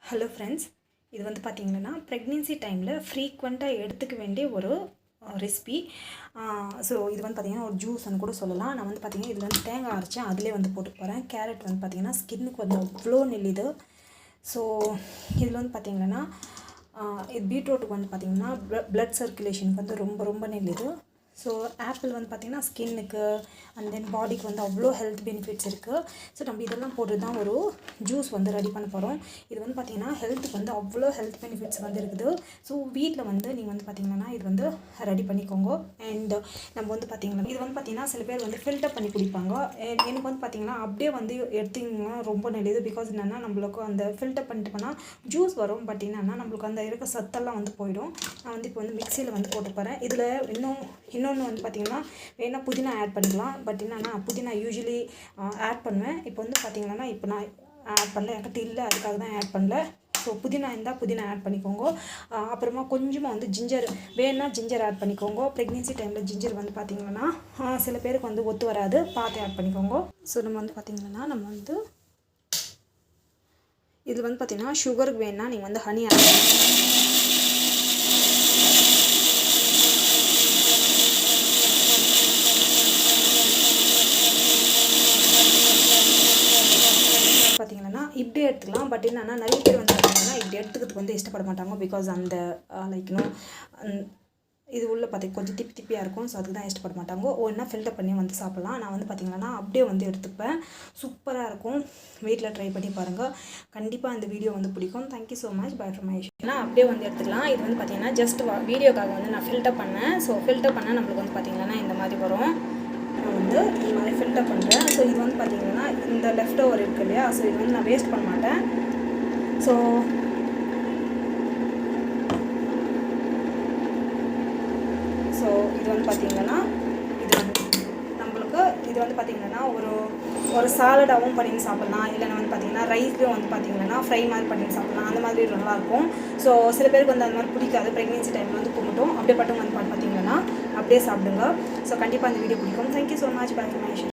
Hello friends, இது வந்து பார்த்திங்கன்னா ப்ரெக்னென்சி டைமில் ஃப்ரீக்வெண்ட்டாக எடுத்துக்க வேண்டிய ஒரு ரெசிபி. ஸோ இது வந்து பார்த்திங்கன்னா ஒரு ஜூஸ்ன்னு கூட சொல்லலாம். நான் வந்து பார்த்திங்கன்னா இதில் வந்து தேங்காய் அரைச்சேன், அதிலே வந்து போட்டு போகிறேன். கேரட் வந்து பார்த்திங்கன்னா ஸ்கின்னுக்கு வந்து அவ்வளோ நெல்லிது. ஸோ இதில் வந்து பார்த்திங்கன்னா இது பீட்ரூட்டுக்கு வந்து பார்த்திங்கன்னா ப்ளட் சர்க்குலேஷனுக்கு வந்து ரொம்ப ரொம்ப நெல்லிது. ஸோ ஆப்பிள் வந்து பார்த்திங்கன்னா ஸ்கின்னுக்கு அண்ட் தென் பாடிக்கு வந்து அவ்வளோ ஹெல்த் பெனிஃபிட்ஸ் இருக்குது. ஸோ நம்ம இதெல்லாம் போட்டு தான் ஒரு ஜூஸ் வந்து ரெடி பண்ண போகிறோம். இது வந்து பார்த்திங்கன்னா ஹெல்த்துக்கு வந்து அவ்வளோ ஹெல்த் பெனிஃபிட்ஸ் வந்து இருக்குது. ஸோ வீட்டில் வந்து நீங்கள் வந்து பார்த்திங்கன்னா இது வந்து ரெடி பண்ணிக்கோங்க. அண்ட் நம்ம வந்து பார்த்திங்கன்னா இது வந்து பார்த்திங்கன்னா சில பேர் வந்து ஃபில்டர் பண்ணி குடிப்பாங்க. எனக்கு வந்து பார்த்திங்கன்னா அப்படியே வந்து எடுத்திங்கன்னா ரொம்ப நல்லது. பிகாஸ் என்னென்னா நம்மளுக்கு அந்த ஃபில்டர் பண்ணிட்டு போனால் ஜூஸ் வரும். பட் என்னென்னா நம்மளுக்கு அந்த இருக்க சத்தெல்லாம் வந்து போயிடும். நான் வந்து இப்போ வந்து மிக்சியில் வந்து போட்டு போகிறேன். இதில் இன்னொன்று வந்து பார்த்திங்கன்னா வேணால் புதினா ஆட் பண்ணிக்கலாம். பட் என்னென்னா புதினா யூஸ்வலி ஆட் பண்ணுவேன். இப்போ வந்து பார்த்திங்கன்னா இப்போ நான் ஆட் பண்ணல, என்கிட்ட இல்லை, அதுக்காக தான் ஆட் பண்ணல. ஸோ புதினா இருந்தால் புதினா ஆட் பண்ணிக்கோங்க. அப்புறமா கொஞ்சமாக வந்து ஜிஞ்சர் வேணால் ஜிஞ்சர் ஆட் பண்ணிக்கோங்க. ப்ரெக்னென்சி டைமில் ஜிஞ்சர் வந்து பார்த்திங்கன்னா சில பேருக்கு வந்து ஒத்து வராது, பார்த்து ஆட் பண்ணிக்கோங்க. ஸோ நம்ம வந்து பார்த்திங்கன்னா நம்ம வந்து இது வந்து பார்த்திங்கன்னா சுகருக்கு வேணால் நீங்கள் வந்து ஹனி ஆட் பண்ணுங்க. பார்த்திங்கன்னா இப்படி எடுத்துக்கலாம். பட் என்னென்னா நிறைய பேர் வந்து பார்த்திங்கன்னா இப்படி எடுத்துக்கிறதுக்கு வந்து இஷ்டப்பட மாட்டாங்க. பிகாஸ் அந்த லைக்னும் இது உள்ள கொஞ்சம் திப்பியாக இருக்கும். ஸோ அதுக்கு தான் இஷ்டப்பட மாட்டாங்க. ஒன்றா ஃபில்டர் பண்ணி வந்து சாப்பிட்லாம். நான் வந்து பார்த்திங்கன்னா அப்படியே வந்து எடுத்துப்பேன். சூப்பராக இருக்கும். வீட்டில் ட்ரை பண்ணி பாருங்கள். கண்டிப்பாக இந்த வீடியோ வந்து பிடிக்கும். Thank you so much. By from Aisha. அப்படியே வந்து எடுத்துக்கலாம். இது வந்து பார்த்திங்கன்னா ஜஸ்ட் வீடியோக்காக வந்து நான் ஃபில்டர் பண்ணேன். ஸோ ஃபில்டர் பண்ணால் நம்மளுக்கு வந்து பார்த்திங்கன்னா இந்த மாதிரி வரும். நான் வந்து இந்த மாதிரி ஃபில்டர் பண்ணுறேன். ஸோ இது வந்து பார்த்திங்கன்னா இந்த லெஃப்ட் ஓவர் இருக்குது இல்லையா, ஸோ இது வந்து நான் வேஸ்ட் பண்ண மாட்டேன். ஸோ இது வந்து பார்த்திங்கன்னா இது வந்து நம்மளுக்கு இது வந்து பார்த்திங்கன்னா ஒரு சாலடாகவும் பண்ணி சாப்பிட்லாம். இல்லைன்னா வந்து பார்த்திங்கன்னா ரைஸ்லேயும் வந்து பார்த்திங்கன்னா ஃப்ரை மாதிரி பண்ணி சாப்பிட்லாம். அந்த மாதிரி நல்லாயிருக்கும். ஸோ சில பேருக்கு வந்து அந்த மாதிரி பிடிக்காது. ப்ரெக்னென்சி டைமில் வந்து கும்பிட்டோம் அப்படியே பட்டும் வந்து பார்த்திங்கன்னா அப்படியே சாப்பிடுங்க. ஸோ கண்டிப்பாக அந்த வீடியோ பிடிக்கும். Thank you so much. By from Aisha.